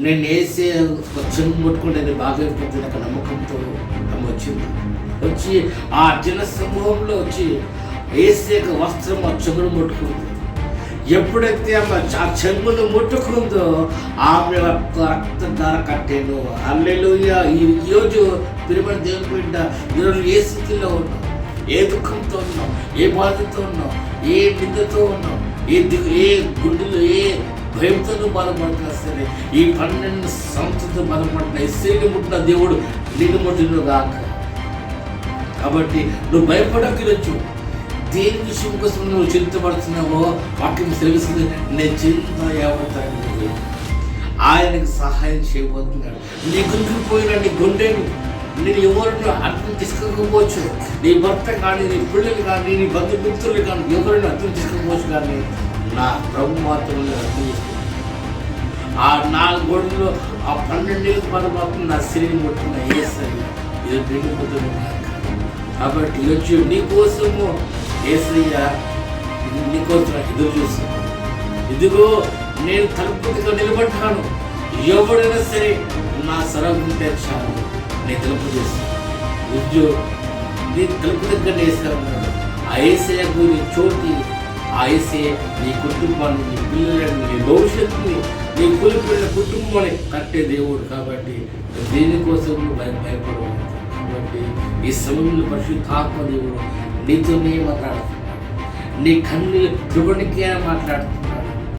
నేను వేసే చెంగు ముట్టుకుంటే బాగా అయిపోతుంది ఒక నమ్మకంతో ఆమె వచ్చింది. వచ్చి ఆ జన సమూహంలో వచ్చి వేసే వస్త్రం ఆ చెంగును ముట్టుకుంది. ఎప్పుడైతే ఆమె ఆ చెంగును ముట్టుకుందో ఆమె రక్తధార కట్టాను. హల్లెలూయా. ఈరోజు ప్రియమైన దేవుని బిడ్డ, ఈరోజు ఏ స్థితిలో ఉన్నాం, ఏ దుఃఖంతో ఉన్నాం, ఏ బాధతో ఉన్నాం, ఏ నిందతో ఉన్నాం, ఏ గుండెలో ఏ భయంతో బాధపడుతున్నా సరే, ఈ 12 సంవత్సరాలతో బాధపడుతున్నా ఇస్రాయేలు ముట్టిన దేవుడు నిన్ను ముట్టిన కాక. కాబట్టి నువ్వు భయపడకవచ్చు. దేని విషయం కోసం నువ్వు చింతపడుతున్నావో వాక్యం తెలుస్తుంది. నేను చింత యావతాను ఆయనకు సహాయం చేయబోతున్నాడు. నీ గుండెపోయిన నీ గుండెను నేను ఎవరిని అర్థం తీసుకోకపోవచ్చు. నీ భర్త కానీ, నీ పిల్లలు కానీ, నీ బంధుమిత్రులు కానీ ఎవరిని అర్థం తీసుకోకపోవచ్చు. కానీ నా ప్రభు మాత్రం అర్థం చేసుకుంటాను. ఆ 4 గోడల్లో ఆ 12 ఏళ్ళ బాధపడుతున్న నా శరీరం కొట్టిన ఏసయ్య ఇది నిండిపోతుంది. కాబట్టి ఈరోజు నీ కోసము ఏసయ్య నీకోసం ఎదురు చూస్తున్నాను. ఇదిగో నేను తలుపు దగ్గర నిలబడ్డాను, ఎవడైనా సరే నా సరళం తెచ్చాను, నేను తలుపు చేస్తాను. ఉద్యోగం నీ తలుపు దగ్గర వేసాను. ఆ ఏసయ్యకు నీ చోటి, ఆ ఏసయ్య నీ కుటుంబాన్ని, నీ పిల్లలని, నీ భవిష్యత్తుని, నీ కూలిపోయిన కుటుంబాన్ని కట్టే దేవుడు. కాబట్టి దేనికోసం నువ్వు భయపడవచ్చు. కాబట్టి ఈ సమయంలో పరిశుద్ధాత్మ దేవుడు నీతోనే మాట్లాడుతున్నాడు. నీ కన్నులు త్రిగుణికే మాట్లాడుతున్నాడు.